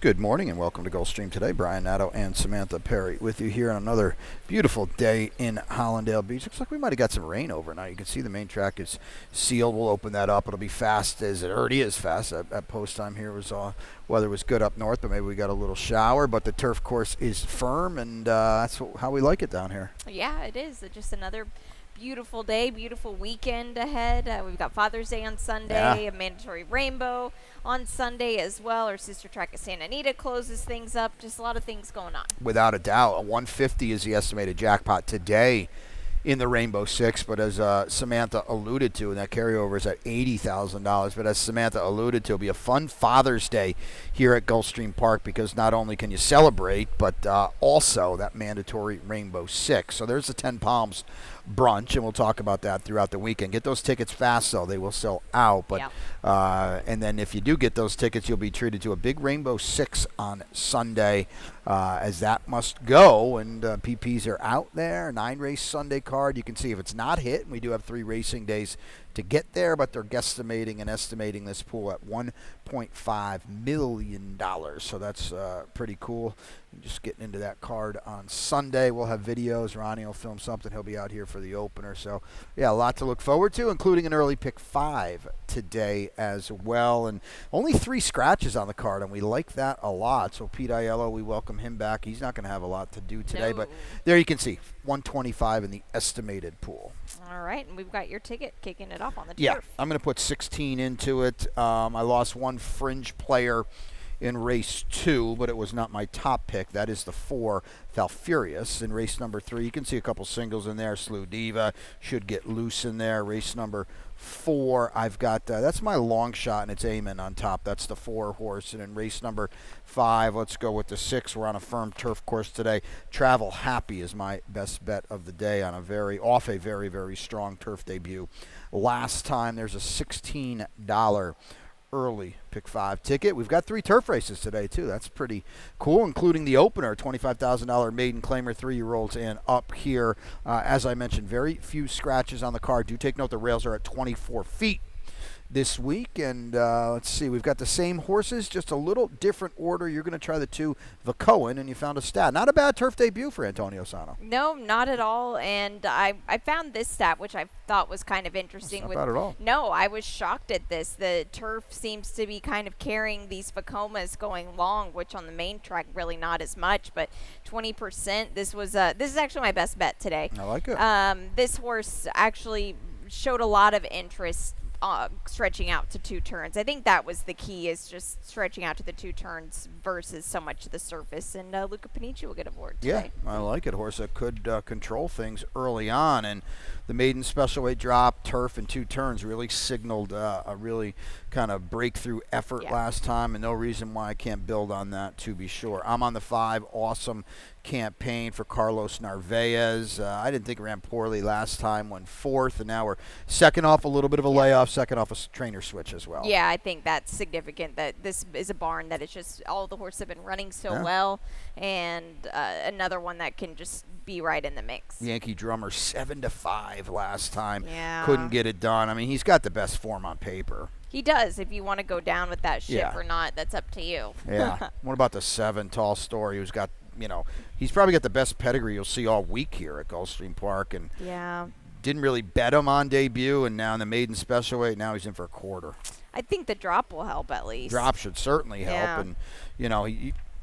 Good morning and welcome to Gulfstream today. Brian Nadeau and Samantha Perry with you here on another beautiful day in Hollandale Beach. Looks like we might have got some rain overnight. You can see the main track is sealed. We'll open that up. It'll be fast as it already is fast. At post time here was weather was good up north, but maybe we got a little shower. But the turf course is firm, and that's how we like it down here. Yeah, it is. Just another beautiful day, beautiful weekend ahead. We've got Father's Day on Sunday, a mandatory rainbow on Sunday as well. Our sister track at Santa Anita closes things up. Just a lot of things going on. Without a doubt, a 150 is the estimated jackpot today in the Rainbow Six, but as Samantha alluded to, and that carryover is at $80,000, but as Samantha alluded to, it'll be a fun Father's Day here at Gulfstream Park because not only can you celebrate, but also that mandatory Rainbow Six. So there's the 10 Palms brunch, and we'll talk about that throughout the weekend. Get those tickets fast, though. They will sell out. But and then if you do get those tickets, you'll be treated to a big Rainbow Six on Sunday, as that must go. And PPs are out there. 9-race Sunday card. You can see if it's not hit, and we do have 3 racing days to get there, but they're guesstimating and estimating this pool at $1.5 million. So that's pretty cool. Just getting into that card on Sunday. We'll have videos. Ronnie will film something. He'll be out here for the opener. So, yeah, a lot to look forward to, including an early pick 5 today as well. And only 3 scratches on the card, and we like that a lot. So Pete Aiello, we welcome him back. He's not going to have a lot to do today, but there you can see 125 in the estimated pool. All right, and we've got your ticket kicking it off on the turf. Yeah, I'm going to put 16 into it. I lost one fringe player in race 2, but it was not my top pick. That is the 4, Falfurious. In race number 3, you can see a couple singles in there. Slew Diva should get loose in there. Race number 4, I've got, that's my long shot, and it's Amen on top. That's the 4 horse. And in race number 5, let's go with the 6. We're on a firm turf course today. Travel Happy is my best bet of the day on a very strong turf debut. Last time, there's a $16 early pick 5 ticket. We've got 3 turf races today too. That's pretty cool, including the opener, $25,000 maiden claimer, 3-year-olds and up here. As I mentioned, very few scratches on the card. Do take note the rails are at 24 feet this week, and let's see, we've got the same horses, just a little different order. You're going to try the 2 Vacoan, and you found a stat. Not a bad turf debut for Antonio Sano. No, not at all. And I found this stat, which I thought was kind of interesting. That's not bad at all. No, I was shocked at this. The turf seems to be kind of carrying these Vacomas going long, which on the main track really not as much, but 20%. This is actually my best bet today. I like it. This horse actually showed a lot of interest stretching out to 2 turns. I think that was the key, is just stretching out to the 2 turns versus so much to the surface. And Luca Panici will get aboard today. Yeah, I like it. Horse that could control things early on. And the maiden special weight drop, turf, and 2 turns really signaled a really kind of breakthrough effort last time, and no reason why I can't build on that, to be sure. I'm on the 5, Awesome Campaign for Carlos Narvaez. I didn't think it ran poorly last time, went 4th, and now we're second off a little bit of a layoff, second off a trainer switch as well. Yeah, I think that's significant that this is a barn that it's just all the horses have been running so well, and another one that can just be right in the mix. Yankee Drummer 7-5 last time. Yeah. Couldn't get it done. I mean, he's got the best form on paper. He does. If you want to go down with that ship or not, that's up to you. Yeah. What about the 7 Tall Story, who's got, he's probably got the best pedigree you'll see all week here at Gulfstream Park. And didn't really bet him on debut, and now in the maiden special weight, now he's in for a quarter. I think the drop will help at least. Drop should certainly help. And,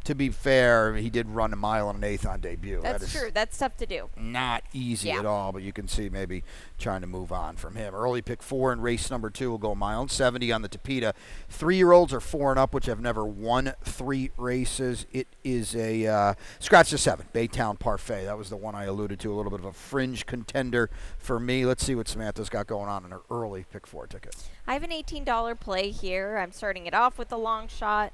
to be fair, he did run 1 mile and 1/8 on debut. That's true. That's tough to do. Not easy at all, but you can see maybe trying to move on from him. Early pick 4 in race number 2 will go 1 mile and 70 on the Tapeta. 3-year-olds are 4 and up, which have never won 3 races. It is a scratch to 7, Baytown Parfait. That was the one I alluded to, a little bit of a fringe contender for me. Let's see what Samantha's got going on in her early pick 4 ticket. I have an $18 play here. I'm starting it off with a long shot.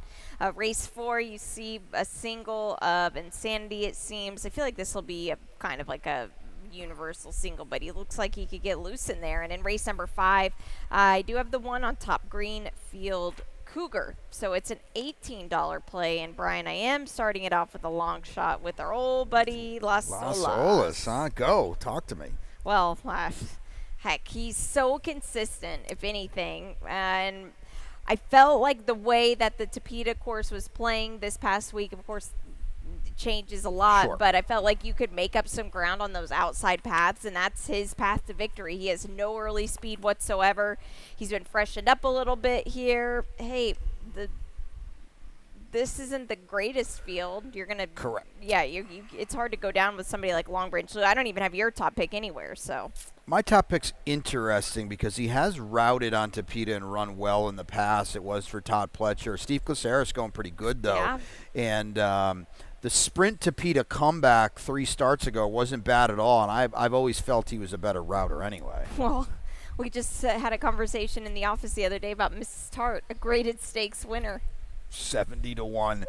Race 4, you see a single of Insanity, it seems. I feel like this will be kind of like a universal single, but he looks like he could get loose in there. And in race number 5, I do have the 1 on top, Greenfield Cougar. So it's an $18 play. And Brian, I am starting it off with a long shot with our old buddy Las Olas. Huh? Go. Talk to me. Well, heck, he's so consistent, if anything. And I felt like the way that the Tapeta course was playing this past week, of course, changes a lot, Sure. but I felt like you could make up some ground on those outside paths, and that's his path to victory. He has no early speed whatsoever. He's been freshened up a little bit here. Hey, this isn't the greatest field. You're gonna Correct. Yeah, it's hard to go down with somebody like Long Branch. So I don't even have your top pick anywhere. So My top pick's interesting because he has routed on Tapeta and run well in the past. It was for Todd Pletcher. Steve Glaceris going pretty good, though. Yeah. And the sprint Tapeta comeback 3 starts ago wasn't bad at all, and I've always felt he was a better router anyway. well, we just had a conversation in the office the other day about Mrs. Tart, a graded stakes winner. 70-1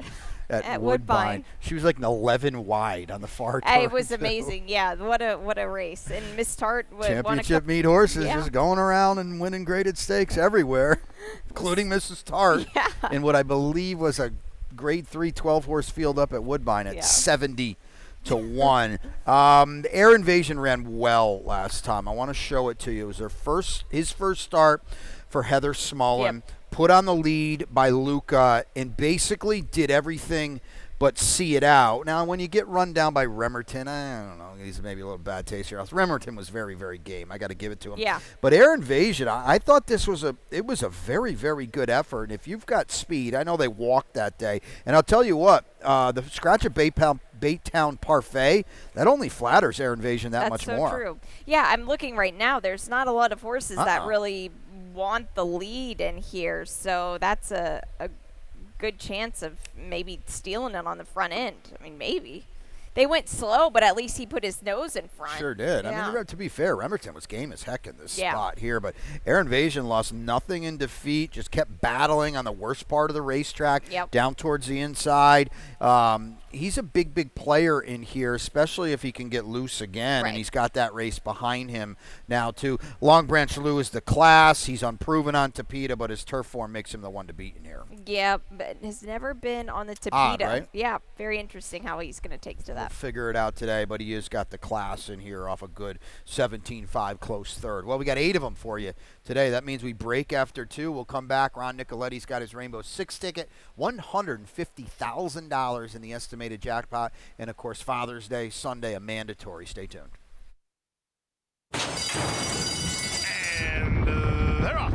at Woodbine. Woodbine. She was like an 11 wide on the far turn. It was amazing. Yeah, what a race. And Miss Tart won a Championship couple. meet horses Yeah. just going around and winning graded stakes everywhere, including Mrs. Tart Yeah. in what I believe was a grade 3 12-horse field up at Woodbine at Yeah. 70-1. Air Invasion ran well last time. I want to show it to you. It was his first start for Heather Smullen. Yep. Put on the lead by Luca and basically did everything but see it out. Now, when you get run down by Remerton, I don't know, he's maybe a little bad taste here. Remerton was very, very game. I got to give it to him. Yeah. But Air Invasion, I thought this was a very, very good effort. And if you've got speed, I know they walked that day. And I'll tell you what, the scratch at Baytown Parfait, that only flatters Air Invasion that much That's more. so true. Yeah, I'm looking right now. There's not a lot of horses that Uh-uh. really want the lead in here, so that's a good chance of maybe stealing it on the front end. I mean, maybe. They went slow, but at least he put his nose in front. Sure did. Yeah. I mean, to be fair, Remerton was game as heck in this Yeah. spot here, but Air Invasion lost nothing in defeat, just kept battling on the worst part of the racetrack, Yep. down towards the inside. He's a big, big player in here, especially if he can get loose again, Right. and he's got that race behind him now, too. Long Branch Lou is the class. He's unproven on Tapeta, but his turf form makes him the one to beat in here. Yeah, but has never been on the Tapeta. Odd, right? Yeah, very interesting how he's going to take to We'll that. figure it out today, but he has got the class in here off a good 17-5 close third. Well, we got 8 of them for you today. That means we break after 2. We'll come back. Ron Nicoletti's got his Rainbow 6 ticket, $150,000 in the estimated jackpot, and, of course, Father's Day, Sunday, a mandatory. Stay tuned. And they're off.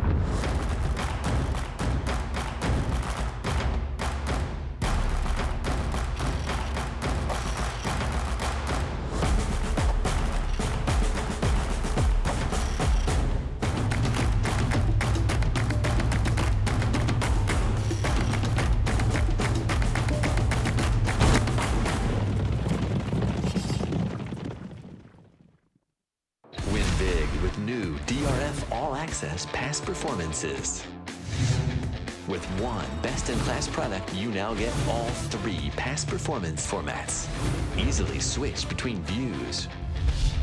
Win big with new DRF All Access past performances. With one best-in-class product, you now get all 3 past performance formats. Easily switch between views.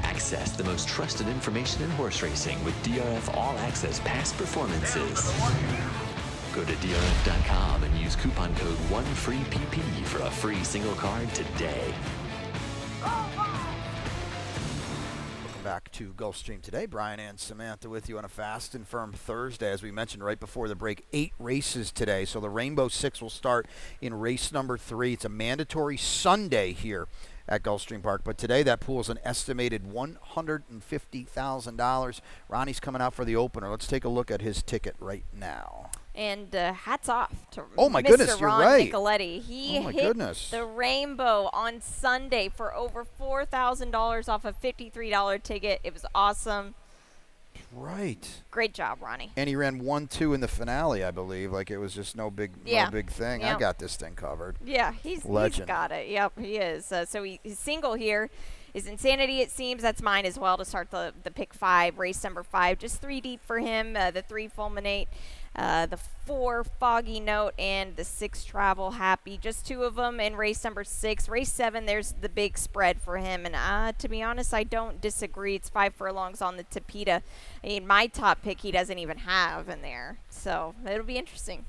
Access the most trusted information in horse racing with DRF All Access past performances. Go to DRF.com and use coupon code 1FREEPP for a free single card today. Back to Gulfstream today. Brian and Samantha with you on a fast and firm Thursday. As we mentioned right before the break, 8 races today. So the Rainbow 6 will start in race number 3. It's a mandatory Sunday here at Gulfstream Park. But today that pool is an estimated $150,000. Ronnie's coming out for the opener. Let's take a look at his ticket right now. And hats off to Oh, my Mr. goodness, you're Ron right. Nicoletti. He Oh, my hit goodness. the Rainbow on Sunday for over $4,000 off a $53 ticket. It was awesome. Right. Great job, Ronnie. And he ran 1-2 in the finale, I believe. Like it was just no big thing. I Yep. got this thing covered. Yeah, he's Legend. got it. Yep, he is. So his single here is Insanity, it seems. That's mine as well to start the pick 5, race number 5. Just 3 deep for him. The 3 Fulminate, the 4 Foggy Note, and the 6 Travel Happy. Just 2 of them in race number 6. Race 7, there's the big spread for him. And to be honest, I don't disagree. It's 5 furlongs on the Tapeta. I mean, my top pick he doesn't even have in there. So it'll be interesting.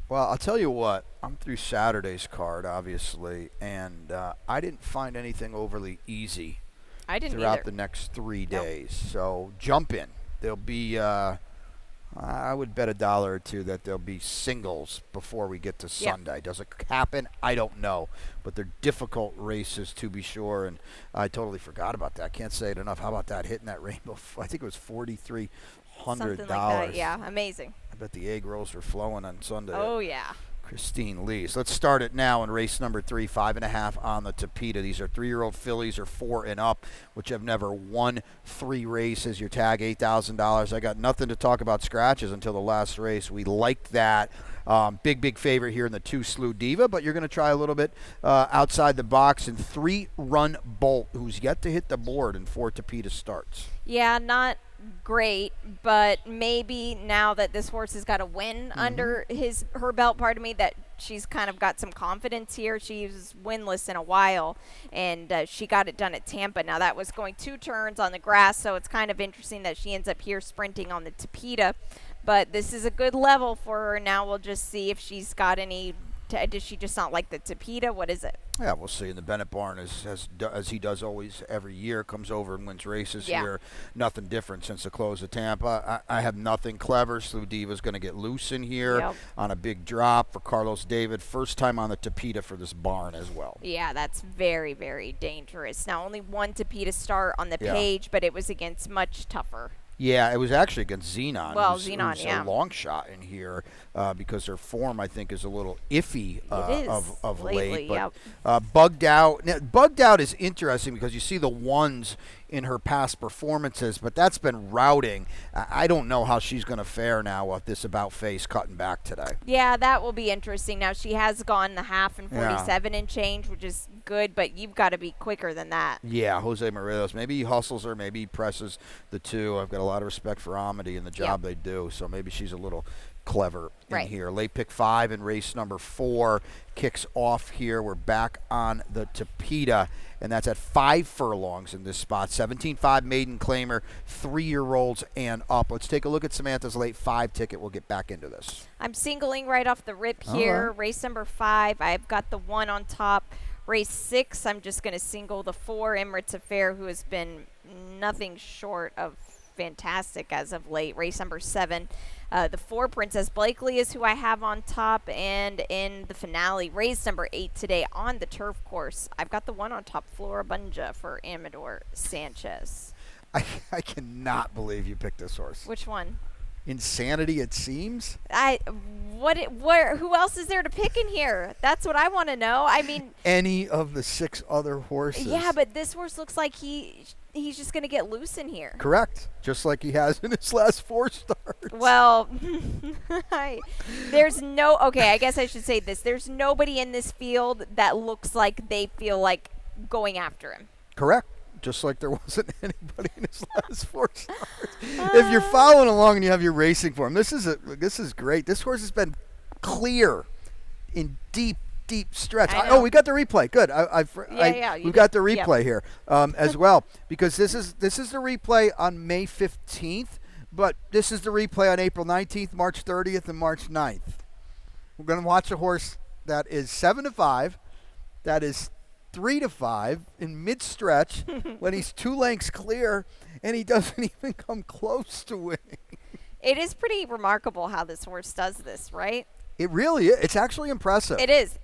Well, I'll tell you what. I'm through Saturday's card, obviously, and I didn't find anything overly easy I didn't throughout either. the next 3 Nope. days. So jump in. There'll be, I I would bet $1 or $2 that there'll be singles before we get to Sunday. Does it happen? I don't know. But they're difficult races to be sure, and I totally forgot about that. Can't say it enough. How about that, hitting that rainbow? I think it was $4,300. Something like that, yeah, amazing. I bet the egg rolls were flowing on Sunday. Oh, yeah. Christine Lee. So let's start it now in race number 3, 5.5 on the Tapeta. These are 3-year-old fillies or 4 and up, which have never won 3 races. Your tag, $8,000. I got nothing to talk about scratches until the last race. We liked that. Big favorite here in the 2 Slew Diva, but you're going to try a little bit outside the box in 3 Run Bolt, who's yet to hit the board in 4 Tapeta starts. Yeah, not great, but maybe now that this horse has got a win under her belt, that she's kind of got some confidence here. She was winless in a while, and she got it done at Tampa. Now that was going 2 turns on the grass, so it's kind of interesting that she ends up here sprinting on the Tapeta. But this is a good level for her. Now we'll just see if she's got any. Does she just not like the Tapeta? What is it? Yeah, we'll see. And the Bennett barn, as he does always every year, comes over and wins races here. Nothing different since the close of Tampa. I have nothing clever. Slew Diva's going to get loose in here on a big drop for Carlos David. First time on the Tapeta for this barn as well. Yeah, that's very, very dangerous. Now, only 1 Tapeta start on the page, but it was against much tougher. Yeah, it was actually against Xenon. Well, who's Xenon, a long shot in here because her form, I think, is a little iffy of lately, late. But Bugged Out. Now, Bugged Out is interesting because you see the 1s in her past performances, but that's been routing. I don't know how she's going to fare now with this about face cutting back today. Yeah, that will be interesting. Now, she has gone the half and 47 and change, which is good, but you've got to be quicker than that. Yeah, Jose Morelos. Maybe he hustles her. Maybe he presses the 2. I've got a lot of respect for Amity and the job they do, so maybe she's a little clever in here. Late pick 5 in race number 4 kicks off here. We're back on the Tapeta, and that's at 5 furlongs in this spot. 17.5 maiden claimer, 3-year-olds and up. Let's take a look at Samantha's late 5 ticket. We'll get back into this. I'm singling right off the rip here. Race number 5, I've got the 1 on top. Race 6, I'm just going to single the 4, Emirates Affair, who has been nothing short of fantastic as of late. Race number 7, the 4, Princess Blakely is who I have on top. And in the finale, race number 8 today on the turf course, I've got the 1 on top, Floribunda, for Amador Sanchez. I cannot believe you picked this horse. Which one? Insanity, it seems. Who else is there to pick in here? That's what I want to know. I mean, any of the 6 other horses. Yeah, but this horse looks like he's just going to get loose in here. Correct. Just like he has in his last 4 starts. Well, I guess I should say this. There's nobody in this field that looks like they feel like going after him. Correct. Just like there wasn't anybody in his last 4 starts. If you're following along and you have your racing form, this is great. This horse has been clear in deep stretch. We got the replay. Good. We've got the replay here as well, because this is the replay on May 15th, but this is the replay on April 19th, March 30th, and March 9th. We're going to watch a horse that is 7-5, that is 3-5 in mid-stretch when he's 2 lengths clear, and he doesn't even come close to winning. It is pretty remarkable how this horse does this, right? It really is. It's actually impressive. It is.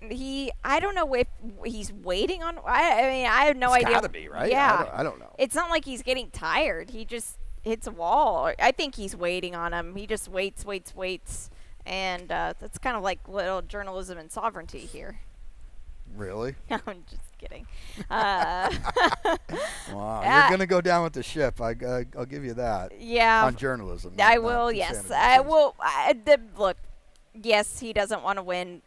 I don't know if he's waiting on. I mean, I have no idea. It's got to be, right? Yeah. I don't know. It's not like he's getting tired. He just hits a wall. I think he's waiting on him. He just waits. And that's kind of like little journalism and sovereignty here. Really? I'm just kidding. Wow, you're going to go down with the ship. I'll give you that. Yeah. On journalism. I will, yes. I will. Look, yes, he doesn't want to win.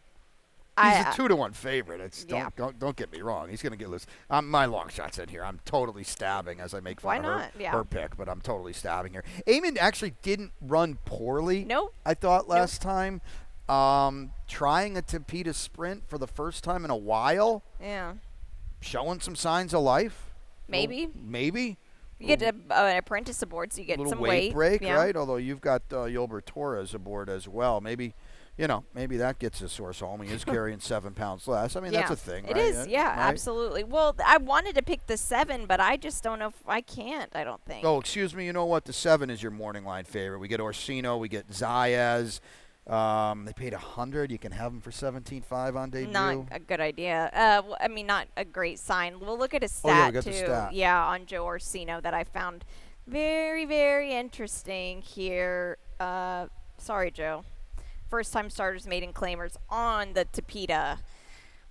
He's a 2-1 favorite. Don't get me wrong. He's going to get loose. My long shot's in here. I'm totally stabbing as I make fun of her pick, but I'm totally stabbing here. Eamon actually didn't run poorly. Nope. I thought last time. Trying a Tapeta sprint for the first time in a while. Yeah. Showing some signs of life. Maybe. Maybe. You get an apprentice aboard, so you get little some weight break, yeah. right? Although you've got Yulbert Torres aboard as well. Maybe that gets his horse home. He is carrying 7 pounds less. I mean, that's a thing, right? It is, right? absolutely. Well, I wanted to pick the 7, but I just don't know if I can't, I don't think. Oh, excuse me. You know what? The 7 is your morning line favorite. We get Orsino. We get Zayas. They paid $100. You can have them for $17.5 on debut. Not a good idea. I mean, not a great sign. We'll look at a Oh, yeah, we stat, got too. the stat. Yeah, on Joe Orsino that I found very, very interesting here. Sorry, Joe. First-time starters, maiden claimers on the Tapeta.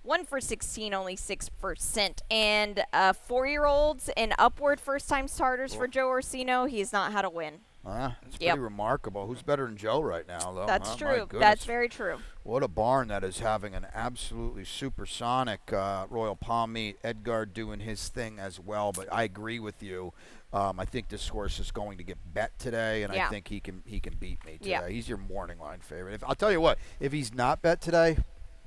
1 for 16, only 6%. And 4-year-olds and upward first-time starters for Joe Orsino, he has not had a win. It's pretty remarkable. Who's better than Joe right now, though? That's My true. goodness. That's very true. What a barn that is, having an absolutely supersonic Royal Palm meet. Edgar doing his thing as well, but I agree with you. I think this horse is going to get bet today, and I think he can beat me today. Yeah. He's your morning line favorite. I'll tell you what, if he's not bet today,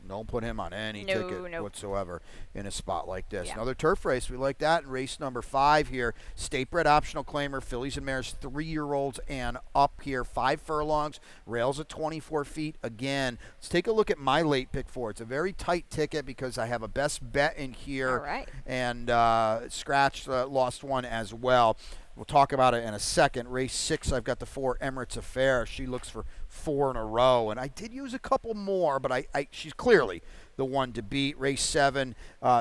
don't put him on any ticket whatsoever in a spot like this. Yeah. Another turf race. We like that. In race number 5 here, State Bred Optional Claimer, fillies and mares, 3-year-olds and up here. 5 furlongs, rails at 24 feet again. Let's take a look at my late pick for it. It's a very tight ticket because I have a best bet in here. All right. And scratched, lost one as well. We'll talk about it in a second. Race 6, I've got the 4 Emirates Affair. She looks for 4 in a row, and I did use a couple more, but she's clearly the one to beat. Race 7,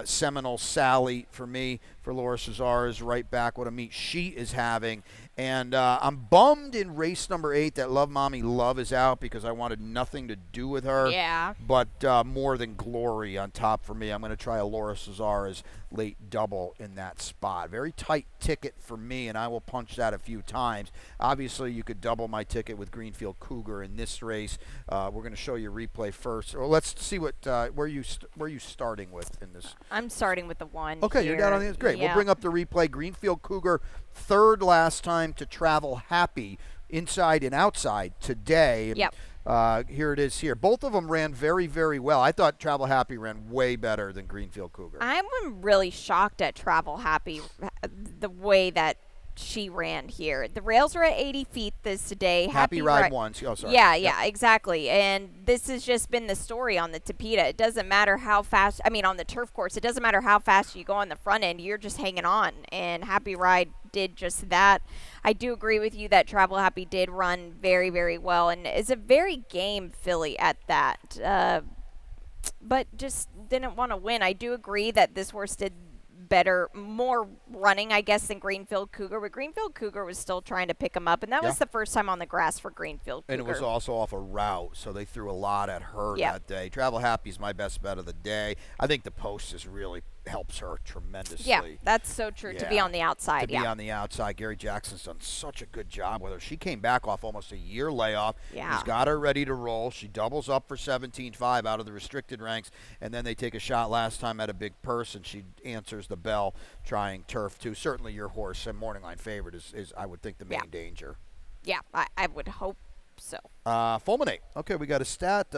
Seminole Sally for me, for Laura Cesar is right back. What a meet she is having. And I'm bummed in race number 8 that Love Mommy Love is out because I wanted nothing to do with her. Yeah. But more than glory on top for me. I'm going to try a Laura Cesar's late double in that spot. Very tight ticket for me, and I will punch that a few times. Obviously, you could double my ticket with Greenfield Cougar in this race. We're going to show you replay first. Well, let's see what where you starting with in this. I'm starting with the 1. Okay, here. you're down on the great. Yeah. We'll bring up the replay. Greenfield Cougar, 3rd last time to travel happy inside and outside today. Yep. Here it is here. Both of them ran very, very well. I thought Travel Happy ran way better than Greenfield Cougar. I'm really shocked at Travel Happy, the way that she ran here. The rails are at 80 feet this today. Happy Ride once. Oh, sorry. Yeah, exactly. And this has just been the story on the Tapeta. It doesn't matter how fast, on the turf course, it doesn't matter how fast you go on the front end. You're just hanging on. And Happy Ride did just that. I do agree with you that Travel Happy did run very, very well and is a very game filly at that. But just didn't want to win. I do agree that this horse did better, more running, I guess, than Greenfield Cougar. But Greenfield Cougar was still trying to pick him up, and that was the first time on the grass for Greenfield Cougar. And it was also off a route, so they threw a lot at her that day. Travel Happy's my best bet of the day. I think the post is really helps her tremendously. Yeah, that's so true, to be on the outside. To be on the outside. Gary Jackson's done such a good job with her. She came back off almost a year layoff. Yeah. He's got her ready to roll. She doubles up for 17.5 out of the restricted ranks, and then they take a shot last time at a big purse, and she answers the bell trying turf too. Certainly your horse and morning line favorite is I would think, the main danger. Yeah, I would hope so. Fulminate. Okay, we got a stat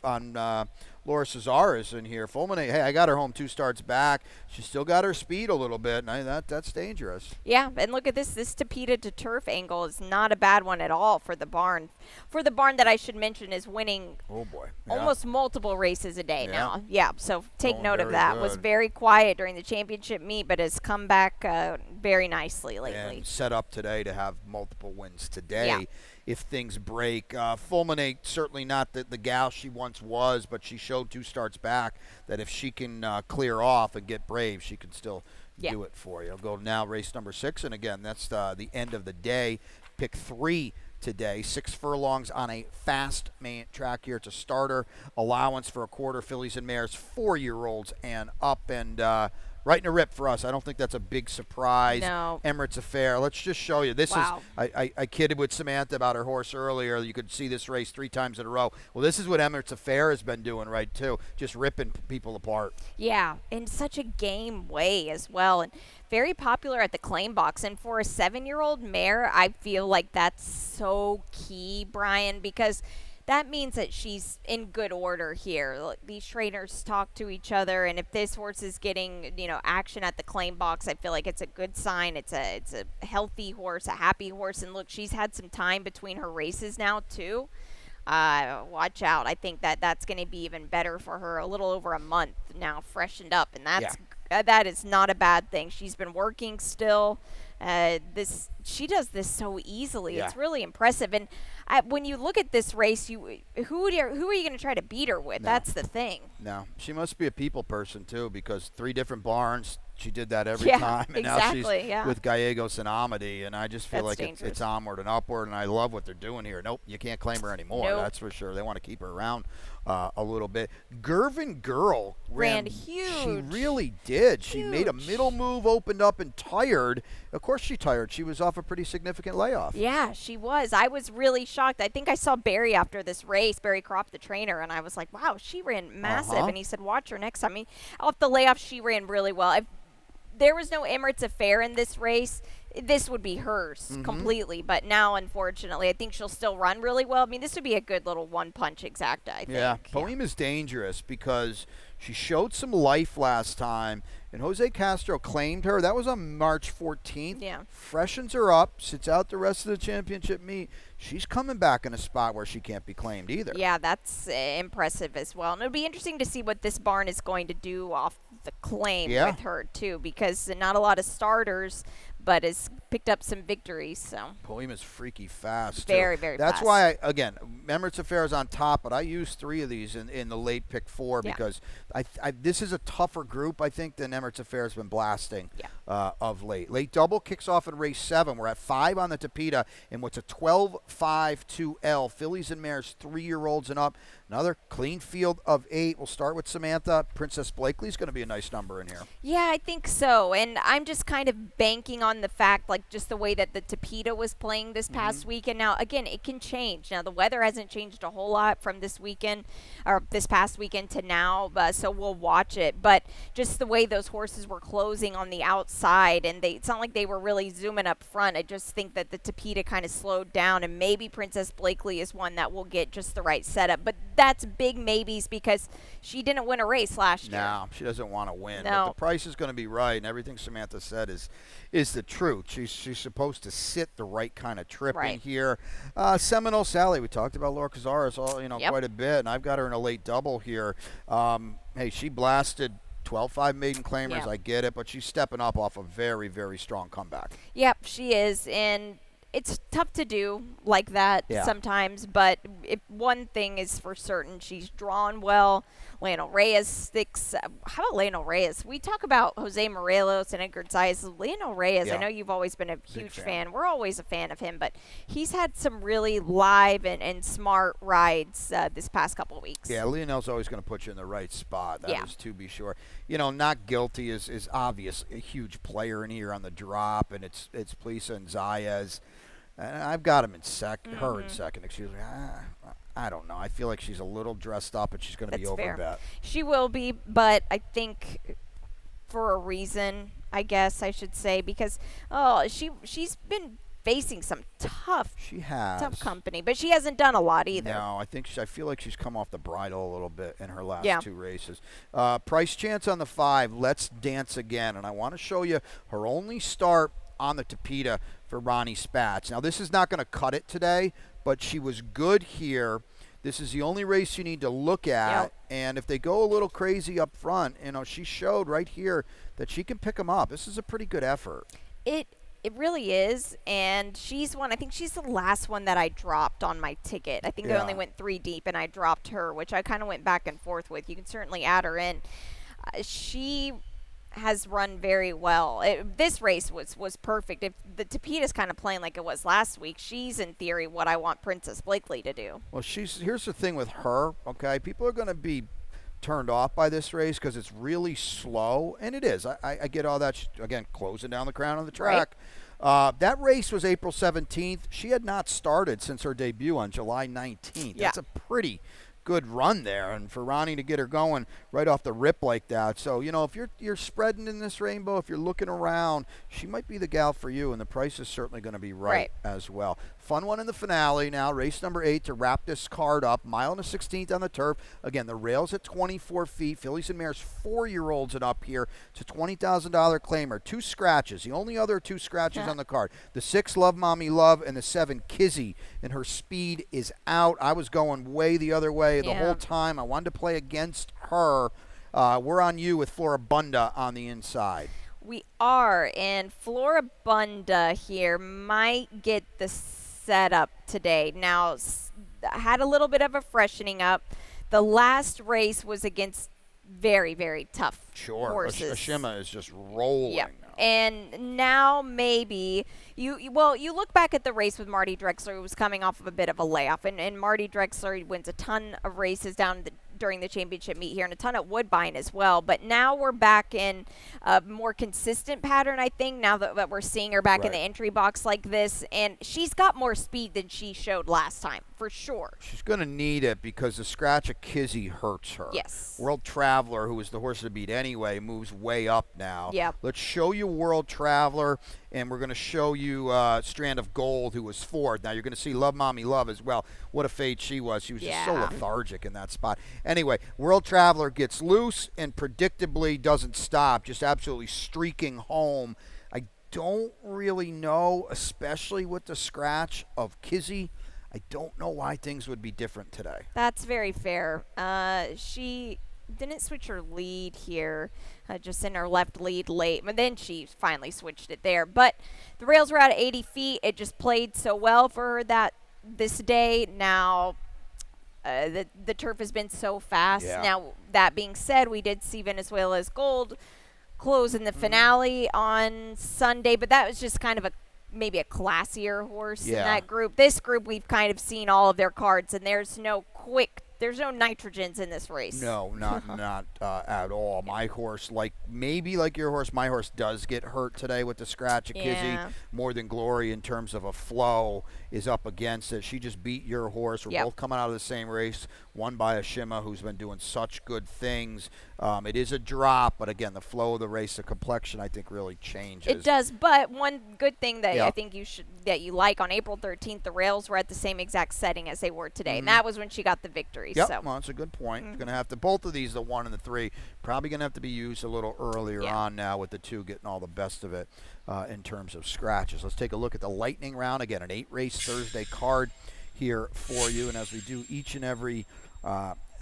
on Laura Cesar is in here. Fulminate, hey, I got her home 2 starts back. She's still got her speed a little bit, and that's dangerous. Yeah, and look at this. This Tapeta to turf angle is not a bad one at all for the barn. For the barn that I should mention is winning almost multiple races a day now. Yeah, so take note of that. Was very quiet during the championship meet, but has come back very nicely lately. And set up today to have multiple wins today. If things break. Fulminate, certainly not the gal she once was, but she showed 2 starts back that if she can clear off and get brave, she can still do it for you. I'll go now race number 6, and again, that's the end of the day. Pick 3 today. 6 furlongs on a fast main track here. It's a starter allowance for a quarter, fillies and mares, 4-year-olds and up, and right in a rip for us. I don't think that's a big surprise. No. Emirates Affair. Let's just show you. This is, I kidded with Samantha about her horse earlier. You could see this race 3 times in a row. Well, this is what Emirates Affair has been doing, right, too. Just ripping people apart. Yeah, in such a game way as well. And very popular at the claim box. And for a 7-year-old mare, I feel like that's so key, Brian, because that means that she's in good order here. These trainers talk to each other, and if this horse is getting, action at the claim box, I feel like it's a good sign. It's a healthy horse, a happy horse, and look, she's had some time between her races now too. Watch out. I think that's going to be even better for her. A little over a month now, freshened up, and that is not a bad thing. She's been working still. She does this so easily. Yeah. It's really impressive. And when you look at this race, who are you going to try to beat her with? No. That's the thing. No, she must be a people person too, because 3 different barns. She did that every Yeah, time, and exactly, now she's yeah. with Gallegos and Amity, and I just feel That's like dangerous. it's onward and upward, and I love what they're doing here. Nope, you can't claim her anymore. Nope. That's for sure. They want to keep her around a little bit. Gervin Girl Ran She huge. really did. She made a Huge. middle move, opened up, and tired. Of course she tired. She was off a pretty significant layoff. Yeah, she was. I was really shocked. I think I saw Barry after this race, Barry Kropp, the trainer, and I was like, wow, she ran massive. Uh-huh. And he said, watch her next time. I mean, off the layoff, she ran really well. If there was no Emirates Affair in this race, this would be hers completely. But now, unfortunately, I think she'll still run really well. I mean, this would be a good little one-punch exacta, I think. Yeah, Poem is dangerous because she showed some life last time, and Jose Castro claimed her. That was on March 14th. Yeah. Freshens her up, sits out the rest of the championship meet. She's coming back in a spot where she can't be claimed either. Yeah, that's impressive as well. And it'll be interesting to see what this barn is going to do off the claim with her, too, because not a lot of starters, but has picked up some victories. So Poem is freaky fast. Very, too. very That's fast. why, again, Emirates Affair is on top, but I used 3 of these in the late pick 4 Yeah. because this is a tougher group, I think, than Emirates Affair has been blasting of late. Late double kicks off in race 7. We're at 5 on the Tapeta in what's a 12-5-2L. Fillies and mares, 3-year-olds and up. Another clean field of 8. We'll start with Samantha. Princess Blakely's going to be a nice number in here. yeah, I think so. And I'm just kind of banking on the fact, like, just the way that the Tapeta was playing this past weekend. Now, again, it can change. Now, the weather hasn't changed a whole lot from this weekend or this past weekend to now, so we'll watch it. But just the way those horses were closing on the outside, and it's not like they were really zooming up front. I just think that the Tapeta kind of slowed down, and maybe Princess Blakely is one that will get just the right setup. But that's big maybes because she didn't win a race last year. No, she doesn't want to win. No. But the price is going to be right, and everything Samantha said is the truth. She's supposed to sit the right kind of trip in Right. here. Seminole Sally, we talked about Laura Cazares Yep. quite a bit, and I've got her in a late double here. Hey, she blasted 12-5 maiden claimers. Yeah. I get it, but she's stepping up off a very, very strong comeback. Yep, she is, and it's tough to do like that sometimes, but if one thing is for certain, she's drawn well. Lionel Reyes sticks. How about Lionel Reyes? We talk about Jose Morelos and Edgar Zayas. Lionel Reyes, I know you've always been a huge fan. We're always a fan of him, but he's had some really live and smart rides this past couple of weeks. Yeah, Lionel's always going to put you in the right spot. That is to be sure. Not guilty is obvious. A huge player in here on the drop, and it's Plisa and Zayas. And I've got him in her in second, excuse me. I don't know. I feel like she's a little dressed up, and she's going to be over bet. She will be, but I think for a reason, I guess I should say, because she's been facing some tough company, but she hasn't done a lot either. No, I feel like she's come off the bridle a little bit in her last 2 races. Price chance on the 5. Let's dance again, and I want to show you her only start on the Tapeta for Ronnie Spatz. Now, this is not going to cut it today, but she was good here. This is the only race you need to look at, and if they go a little crazy up front, she showed right here that she can pick them up. This is a pretty good effort. It really is, and I think she's the last one that I dropped on my ticket. I think I only went 3 deep, and I dropped her, which I kind of went back and forth with. You can certainly add her in. She has run very well. This race was perfect. If the Tapeta's kind of playing like it was last week, she's in theory what I want Princess Blakely to do. Well, here's the thing with her, okay? People are going to be turned off by this race because it's really slow, and it is. I get all that. Again, closing down the crown on the track. Right. That race was April 17th. She had not started since her debut on July 19th. That's a pretty good run there, and for Ronnie to get her going right off the rip like that. So, if you're spreading in this rainbow, if you're looking around, she might be the gal for you, and the price is certainly going to be right as well. Fun one in the finale now, race number 8 to wrap this card up. Mile and a 16th on the turf. Again, the rail's at 24 feet. Fillies and mares, 4-year-olds and up here. It's a $20,000 claimer. 2 scratches. The only other 2 scratches on the card. The 6, Love Mommy Love, and the 7, Kizzy. And her speed is out. I was going way the other way the whole time. I wanted to play against her. We're on you with Floribunda on the inside. We are, and Floribunda here might get the setup today. Now, had a little bit of a freshening up. The last race was against very, very tough horses. Ashima is just rolling. Yep. Now. And now maybe you look back at the race with Marty Drexler, who was coming off of a bit of a layoff, and Marty Drexler wins a ton of races during the championship meet here, and a ton at Woodbine as well. But now we're back in a more consistent pattern, I think, now that we're seeing her back in the entry box like this. And she's got more speed than she showed last time, for sure. She's going to need it because the scratch of Kizzy hurts her. Yes. World Traveler, who was the horse to beat anyway, moves way up now. Yep. Let's show you World Traveler, and we're going to show you Strand of Gold, who was 4th. Now you're going to see Love Mommy Love as well. What a fade she was. She was just so lethargic in that spot. Anyway, World Traveler gets loose and predictably doesn't stop, just absolutely streaking home. I don't really know, especially with the scratch of Kizzy, I don't know why things would be different today. That's very fair. She didn't switch her lead here, just in her left lead late, but then she finally switched it there. But the rails were at 80 feet. It just played so well for her this day. Now, the turf has been so fast. Yeah. Now, that being said, we did see Venezuela's Gold close in the finale on Sunday, but that was just kind of maybe a classier horse in that group. This group, we've kind of seen all of their cards, and there's no nitrogens in this race. No, not at all. My horse, maybe like your horse, my horse does get hurt today with the scratch of Kizzy. More Than Glory in terms of a flow is up against it. She just beat your horse. We're both coming out of the same race, won by Ashima, who's been doing such good things. It is a drop, but again, the flow of the race, the complexion, I think, really changes. It does, but one good thing that I think you like, on April 13th, the rails were at the same exact setting as they were today, and that was when she got the victory. Yep, so. well, that's a good point. Going to have to, both of these, the 1 and the 3, probably going to have to be used a little earlier on now, with the 2 getting all the best of it in terms of scratches. Let's take a look at the lightning round. Again, an 8-race Thursday card here for you, and as we do each and every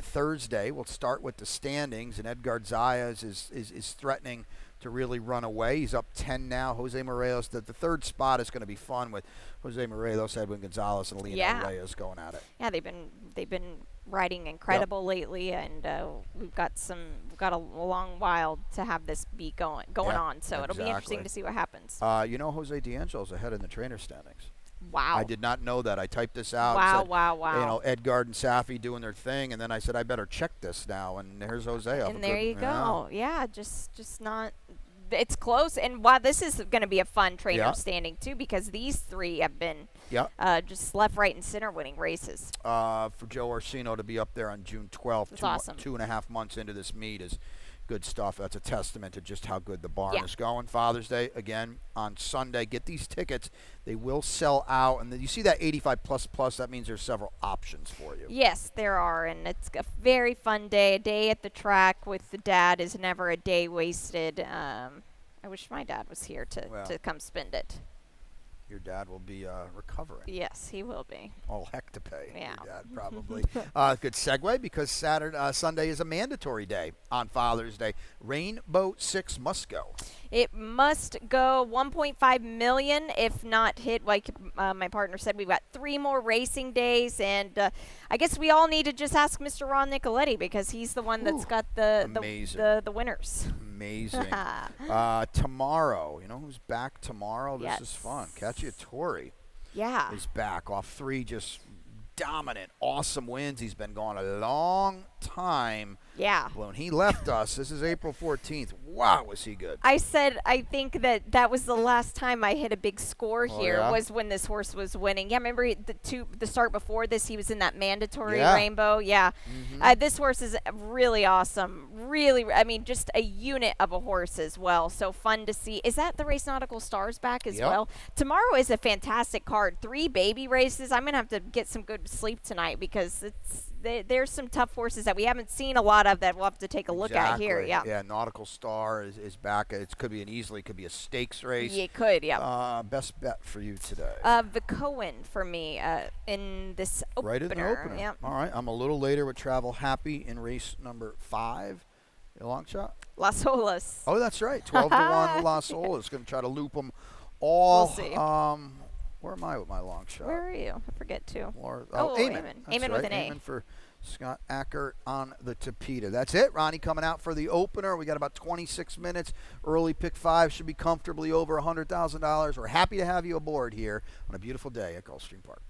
Thursday, we'll start with the standings, and Edgar Zayas is threatening to really run away. He's up 10 now. Jose Morelos, the 3rd spot is going to be fun with Jose Morelos, Edwin Gonzalez, and Leonardo Reyes going at it. Yeah, they've been riding incredible lately, and we've got a long while to have this be going on. So it'll be interesting to see what happens. Jose D'Angelo's ahead in the trainer standings. Wow. I did not know that. I typed this out. Wow. Edgard and Safi doing their thing, and then I said I better check this now. And there's Jose. And there you go. Yeah, just not. It's close, and this is going to be a fun trainer standing too, because these 3 have been just left, right, and center winning races. For Joe Orsino to be up there on June 12th, That's awesome. 2.5 months into this meet is good stuff. That's a testament to just how good the barn is going. Father's Day, again, on Sunday. Get these tickets. They will sell out. And then you see that 85 plus, that means there's several options for you. Yes, there are. And it's a very fun day. A day at the track with the dad is never a day wasted. I wish my dad was here to come spend it. Your dad will be recovering. Yes, he will be. All heck to pay. Yeah. Your dad probably. Good segue, because Sunday is a mandatory day on Father's Day. Rainbow 6 must go. It must go. 1.5 million, if not hit. Like my partner said, we've got 3 more racing days, and I guess we all need to just ask Mr. Ron Nicoletti, because he's the one that's got the winners. Amazing. Tomorrow, you know who's back tomorrow? This is fun. Cacciatore is back off 3 just dominant, awesome wins. He's been gone a long time. Yeah. When he left us, this is April 14th. Wow, was he good. I said I think that was the last time I hit a big score here was when this horse was winning. Yeah, remember the start before this, he was in that mandatory Rainbow. Yeah. This horse is really awesome. really, I mean, just a unit of a horse as well. So fun to see. Is that the Race Nautical Stars back as Yep. well? Tomorrow is a fantastic card. 3 baby races. I'm gonna have to get some good sleep tonight because there's some tough horses that we haven't seen a lot of that we'll have to take a look at here. Yeah. Yeah, Nautical Star is back. It could be a stakes race. Yeah, it could. Yeah. Best bet for you today. Vicoen for me in this opener. Right in the opener. Yep. All right, I'm a little later with Travel Happy in race number 5. A long shot? Las Olas. Oh, that's right. 12 to 1 Las Olas. Going to try to loop them all. We'll see. Where am I with my long shot? Where are you? I forget too. Eamon. That's Eamon right. with an A. Eamon for Scott Acker on the Tapeta. That's it. Ronnie coming out for the opener. We got about 26 minutes. Early pick 5 should be comfortably over $100,000. We're happy to have you aboard here on a beautiful day at Gulfstream Park.